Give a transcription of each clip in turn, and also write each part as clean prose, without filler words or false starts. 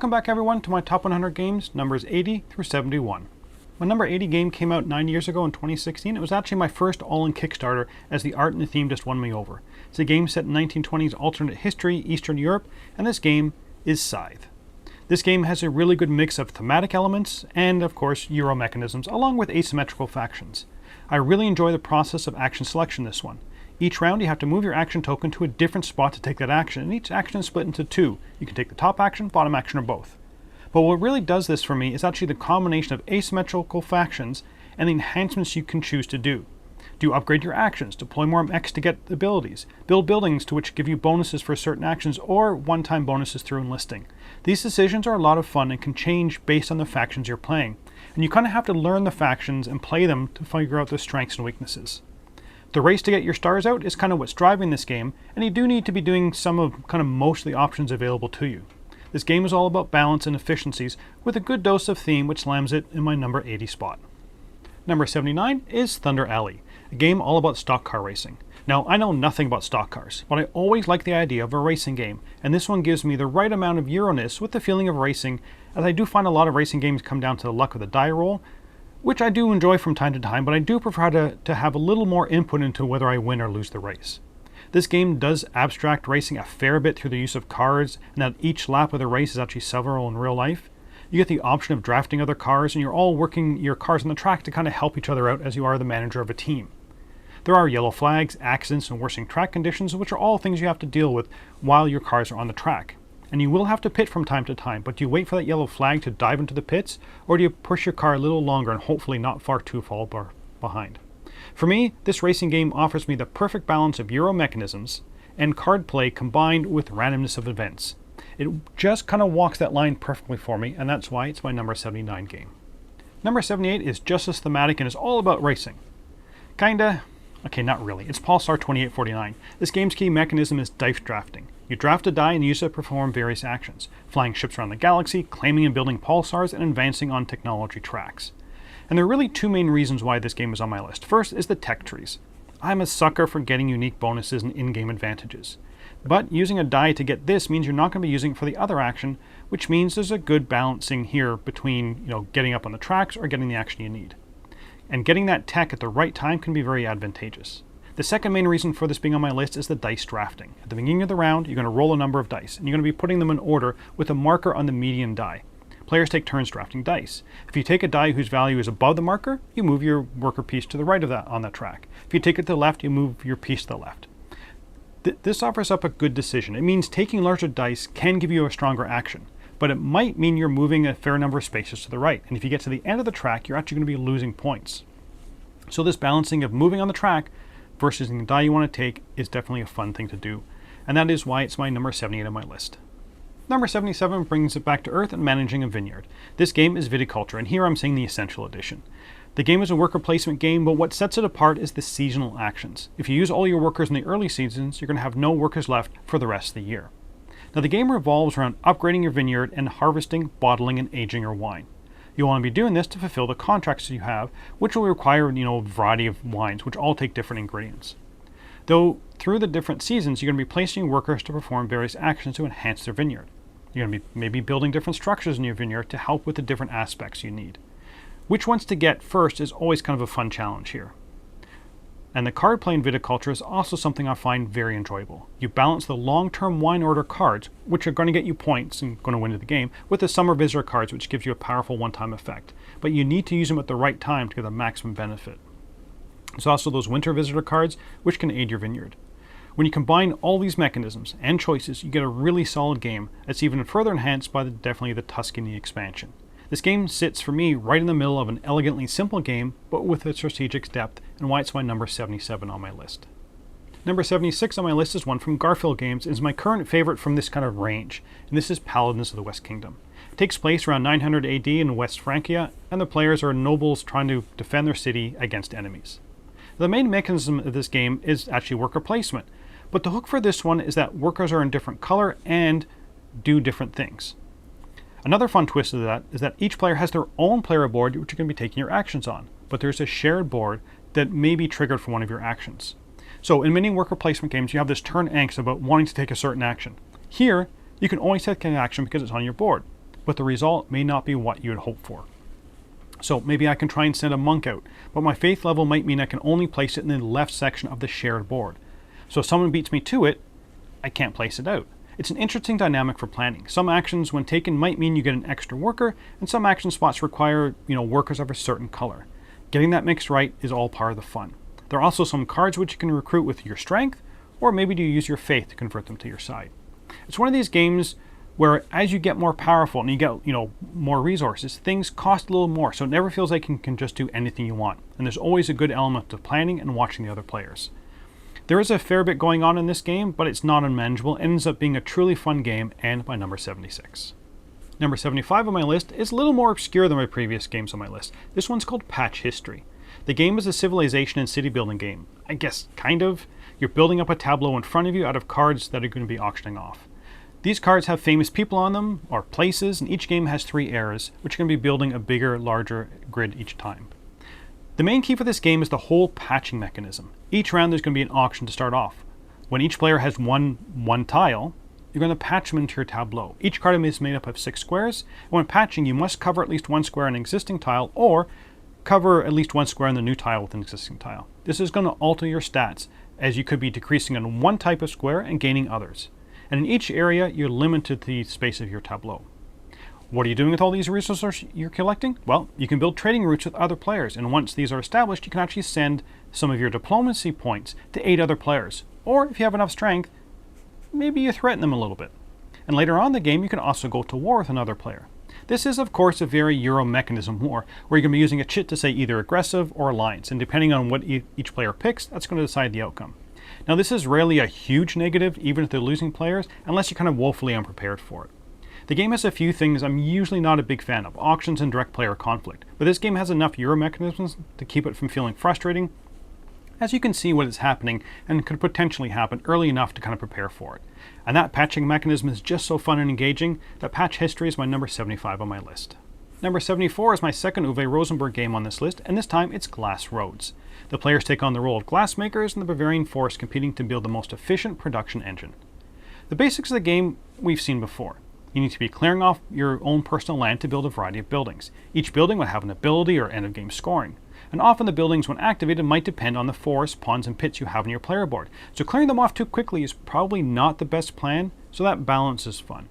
Welcome back everyone to my top 100 games, numbers 80 through 71. My number 80 game came out 9 years ago in 2016. It was actually my first all-in Kickstarter, as the art and the theme just won me over. It's a game set in 1920s alternate history, Eastern Europe, and this game is Scythe. This game has a really good mix of thematic elements and, of course, Euro mechanisms, along with asymmetrical factions. I really enjoy the process of action selection this one. Each round you have to move your action token to a different spot to take that action, and each action is split into two. You can take the top action, bottom action, or both. But what really does this for me is actually the combination of asymmetrical factions and the enhancements you can choose to do. Do you upgrade your actions, deploy more mechs to get abilities, build buildings to which give you bonuses for certain actions, or one-time bonuses through enlisting? These decisions are a lot of fun and can change based on the factions you're playing, and you kind of have to learn the factions and play them to figure out their strengths and weaknesses. The race to get your stars out is kind of what's driving this game, and you do need to be doing some of most of the options available to you. This game is all about balance and efficiencies, with a good dose of theme, which lands it in my number 80 spot. Number 79 is Thunder Alley, a game all about stock car racing. Now, I know nothing about stock cars, but I always like the idea of a racing game, and this one gives me the right amount of Euro-ness with the feeling of racing, as I do find a lot of racing games come down to the luck of the die roll, which I do enjoy from time to time, but I do prefer to have a little more input into whether I win or lose the race. This game does abstract racing a fair bit through the use of cards, and that each lap of the race is actually several in real life. You get the option of drafting other cars, and you're all working your cars on the track to kind of help each other out as you are the manager of a team. There are yellow flags, accidents, and worsening track conditions, which are all things you have to deal with while your cars are on the track. And you will have to pit from time to time, but do you wait for that yellow flag to dive into the pits, or do you push your car a little longer and hopefully not far too far behind? For me, this racing game offers me the perfect balance of Euro mechanisms and card play combined with randomness of events. It just kind of walks that line perfectly for me, and that's why it's my number 79 game. Number 78 is just as thematic and is all about racing. Kinda. Okay, not really. It's Pulsar 2849. This game's key mechanism is dice drafting. You draft a die and use it to perform various actions, flying ships around the galaxy, claiming and building pulsars, and advancing on technology tracks. And there are really two main reasons why this game is on my list. First is the tech trees. I'm a sucker for getting unique bonuses and in-game advantages. But using a die to get this means you're not going to be using it for the other action, which means there's a good balancing here between, getting up on the tracks or getting the action you need. And getting that tech at the right time can be very advantageous. The second main reason for this being on my list is the dice drafting. At the beginning of the round, you're going to roll a number of dice, and you're going to be putting them in order with a marker on the median die. Players take turns drafting dice. If you take a die whose value is above the marker, you move your worker piece to the right of that on that track. If you take it to the left, you move your piece to the left. This offers up a good decision. It means taking larger dice can give you a stronger action, but it might mean you're moving a fair number of spaces to the right, and if you get to the end of the track, you're actually going to be losing points. So this balancing of moving on the track versus the die you want to take is definitely a fun thing to do, and that is why it's my number 78 on my list. Number 77 brings it back to earth and managing a vineyard. This game is Viticulture, and here I'm saying the Essential Edition. The game is a worker placement game, but what sets it apart is the seasonal actions. If you use all your workers in the early seasons, you're going to have no workers left for the rest of the year. Now the game revolves around upgrading your vineyard and harvesting, bottling, and aging your wine. You want to be doing this to fulfill the contracts you have, which will require, a variety of wines, which all take different ingredients. Though, through the different seasons, you're going to be placing workers to perform various actions to enhance their vineyard. You're going to be maybe building different structures in your vineyard to help with the different aspects you need. Which ones to get first is always kind of a fun challenge here. And the card play in Viticulture is also something I find very enjoyable. You balance the long-term wine order cards, which are going to get you points and going to win the game, with the summer visitor cards, which gives you a powerful one-time effect. But you need to use them at the right time to get the maximum benefit. There's also those winter visitor cards, which can aid your vineyard. When you combine all these mechanisms and choices, you get a really solid game that's even further enhanced by definitely the Tuscany expansion. This game sits for me right in the middle of an elegantly simple game, but with a strategic depth, and why it's my number 77 on my list. Number 76 on my list is one from Garfield Games, and is my current favorite from this kind of range, and this is Paladins of the West Kingdom. It takes place around 900 AD in West Francia, and the players are nobles trying to defend their city against enemies. The main mechanism of this game is actually worker placement, but the hook for this one is that workers are in different color and do different things. Another fun twist of that is that each player has their own player board which you're going to be taking your actions on, but there's a shared board that may be triggered for one of your actions. So in many worker placement games, you have this turn angst about wanting to take a certain action. Here, you can only take an action because it's on your board. but the result may not be what you would hope for. So maybe I can try and send a monk out, but my faith level might mean I can only place it in the left section of the shared board. So if someone beats me to it, I can't place it out. It's an interesting dynamic for planning. Some actions, when taken, might mean you get an extra worker, and some action spots require, workers of a certain color. Getting that mix right is all part of the fun. There are also some cards which you can recruit with your strength, or maybe you use your faith to convert them to your side. It's one of these games where as you get more powerful and you get, more resources, things cost a little more, so it never feels like you can just do anything you want. And there's always a good element of planning and watching the other players. There is a fair bit going on in this game, but it's not unmanageable. It ends up being a truly fun game, and my number 76. Number 75 on my list is a little more obscure than my previous games on my list. This one's called Patch History. The game is a civilization and city building game. I guess, kind of. You're building up a tableau in front of you out of cards that are going to be auctioning off. These cards have famous people on them, or places, and each game has 3 eras, which are going to be building a bigger, larger grid each time. The main key for this game is the whole patching mechanism. Each round there's going to be an auction to start off. When each player has one tile, you're going to patch them into your tableau. Each card is made up of 6 squares, and when patching you must cover at least 1 square in an existing tile, or cover at least 1 square in the new tile with an existing tile. This is going to alter your stats, as you could be decreasing on one type of square and gaining others. And in each area, you're limited to the space of your tableau. What are you doing with all these resources you're collecting? Well, you can build trading routes with other players, and once these are established, you can actually send some of your diplomacy points to aid other players. Or if you have enough strength, maybe you threaten them a little bit. And later on in the game, you can also go to war with another player. This is, of course, a very Euro mechanism war, where you're going to be using a chit to say either aggressive or alliance, and depending on what each player picks, that's going to decide the outcome. Now, this is rarely a huge negative, even if they're losing players, unless you're kind of woefully unprepared for it. The game has a few things I'm usually not a big fan of, auctions and direct player conflict, but this game has enough Euro mechanisms to keep it from feeling frustrating, as you can see what is happening and could potentially happen early enough to kind of prepare for it. And that patching mechanism is just so fun and engaging that Patch History is my number 75 on my list. Number 74 is my second Uwe Rosenberg game on this list, and this time it's Glass Roads. The players take on the role of glassmakers in the Bavarian forest, competing to build the most efficient production engine. The basics of the game we've seen before. You need to be clearing off your own personal land to build a variety of buildings. Each building will have an ability or end of game scoring. And often the buildings, when activated, might depend on the forests, ponds, and pits you have on your player board. So clearing them off too quickly is probably not the best plan, so that balance is fun.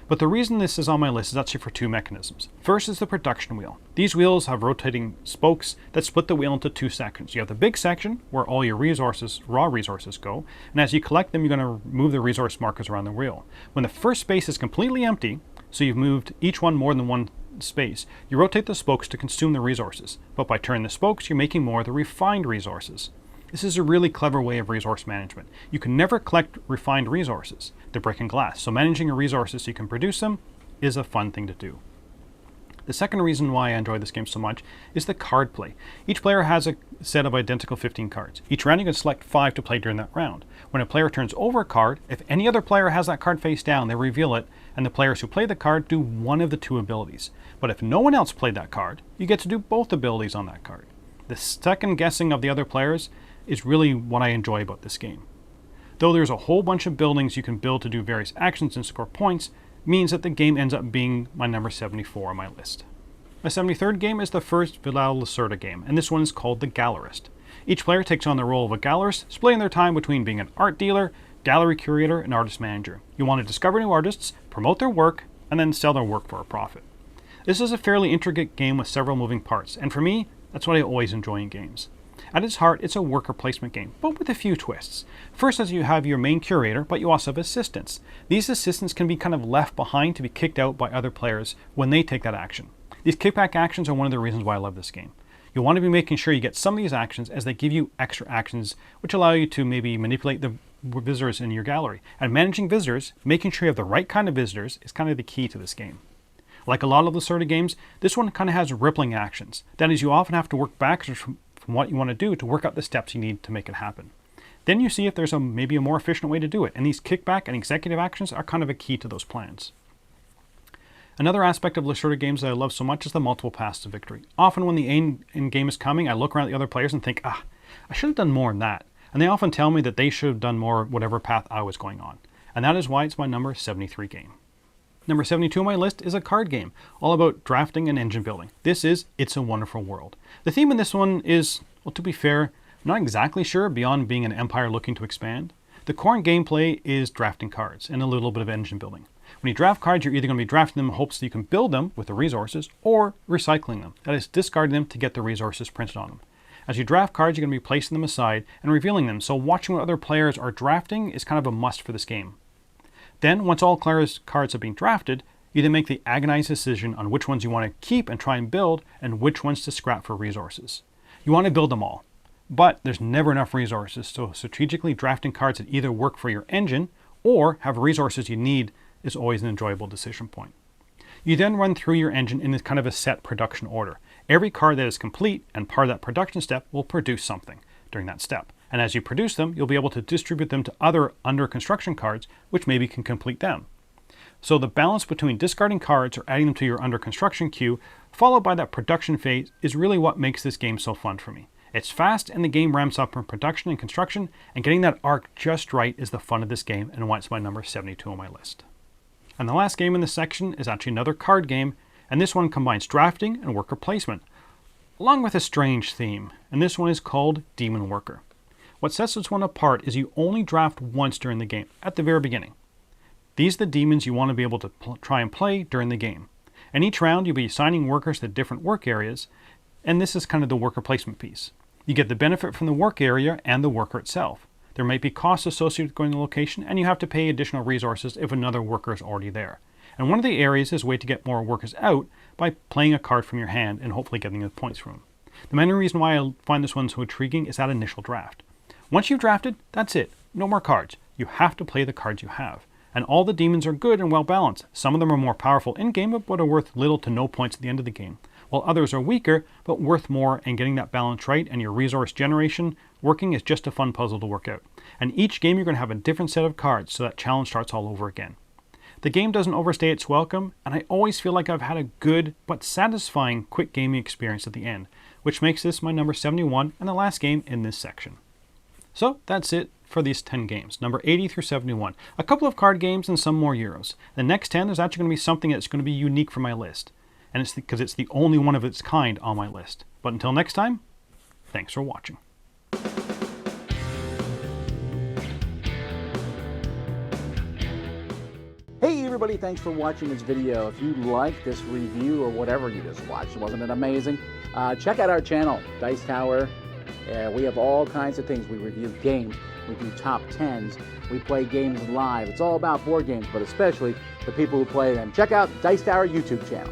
But the reason this is on my list is actually for 2 mechanisms. First is the production wheel. These wheels have rotating spokes that split the wheel into 2 sections. You have the big section where all your resources, raw resources, go, and as you collect them, you're going to move the resource markers around the wheel. When the first space is completely empty, so you've moved each one more than one space, you rotate the spokes to consume the resources. But by turning the spokes, you're making more of the refined resources. This is a really clever way of resource management. You can never collect refined resources. They're brick and glass, so managing your resources so you can produce them is a fun thing to do. The second reason why I enjoy this game so much is the card play. Each player has a set of identical 15 cards. Each round you can select 5 to play during that round. When a player turns over a card, if any other player has that card face down, they reveal it, and the players who play the card do one of the 2 abilities. But if no one else played that card, you get to do both abilities on that card. The second guessing of the other players is really what I enjoy about this game. Though there's a whole bunch of buildings you can build to do various actions and score points, means that the game ends up being my number 74 on my list. My 73rd game is the first Vidal Lacerda game, and this one is called the Gallerist. Each player takes on the role of a gallerist, splitting their time between being an art dealer, gallery curator, and artist manager. You want to discover new artists, promote their work, and then sell their work for a profit. This is a fairly intricate game with several moving parts, and for me, that's what I always enjoy in games. At its heart, it's a worker placement game, but with a few twists. First, as you have your main curator, but you also have assistants. These assistants can be kind of left behind to be kicked out by other players when they take that action. These kickback actions are one of the reasons why I love this game. You'll want to be making sure you get some of these actions, as they give you extra actions which allow you to maybe manipulate the visitors in your gallery. And managing visitors, making sure you have the right kind of visitors, is kind of the key to this game. Like a lot of the sort of games, this one kind of has rippling actions. That is, you often have to work backwards from what you want to do to work out the steps you need to make it happen. Then you see if there's maybe a more efficient way to do it, and these kickback and executive actions are kind of a key to those plans. Another aspect of Lacerda games that I love so much is the multiple paths to victory. Often when the end game is coming, I look around at the other players and think, I should have done more than that. And they often tell me that they should have done more whatever path I was going on. And that is why it's my number 73 game. Number 72 on my list is a card game, all about drafting and engine building. This is It's a Wonderful World. The theme in this one is, well, to be fair, I'm not exactly sure beyond being an empire looking to expand. The core gameplay is drafting cards and a little bit of engine building. When you draft cards, you're either going to be drafting them in hopes that you can build them with the resources, or recycling them, that is, discarding them to get the resources printed on them. As you draft cards, you're going to be placing them aside and revealing them, so watching what other players are drafting is kind of a must for this game. Then, once all cards have been drafted, you then make the agonized decision on which ones you want to keep and try and build, and which ones to scrap for resources. You want to build them all, but there's never enough resources, so strategically drafting cards that either work for your engine or have resources you need is always an enjoyable decision point. You then run through your engine in kind of a set production order. Every card that is complete and part of that production step will produce something during that step. And as you produce them, you'll be able to distribute them to other under construction cards, which maybe can complete them. So the balance between discarding cards or adding them to your under construction queue, followed by that production phase, is really what makes this game so fun for me. It's fast and the game ramps up in production and construction, and getting that arc just right is the fun of this game and why it's my number 72 on my list. And the last game in this section is actually another card game, and this one combines drafting and worker placement, along with a strange theme, and this one is called Demon Worker. What sets this one apart is you only draft once during the game, at the very beginning. These are the demons you want to be able to try and play during the game. And each round you'll be assigning workers to different work areas, and this is kind of the worker placement piece. You get the benefit from the work area and the worker itself. There might be costs associated with going to the location, and you have to pay additional resources if another worker is already there. And one of the areas is a way to get more workers out by playing a card from your hand and hopefully getting the points from them. The main reason why I find this one so intriguing is that initial draft. Once you've drafted, that's it. No more cards. You have to play the cards you have. And all the demons are good and well balanced. Some of them are more powerful in-game, but are worth little to no points at the end of the game, while others are weaker, but worth more, and getting that balance right and your resource generation working is just a fun puzzle to work out. And each game you're going to have a different set of cards, so that challenge starts all over again. The game doesn't overstay its welcome, and I always feel like I've had a good but satisfying quick gaming experience at the end, which makes this my number 71 and the last game in this section. So that's it for these 10 games, number 80 through 71. A couple of card games and some more Euros. The next 10, there's actually going to be something that's going to be unique for my list, and it's because it's the only one of its kind on my list. But until next time, thanks for watching. Hey everybody, thanks for watching this video. If you like this review or whatever you just watched, wasn't it amazing? Check out our channel, Dice Tower. We have all kinds of things. We review games, we do top 10s, we play games live. It's all about board games, but especially the people who play them. Check out Dice Tower YouTube channel.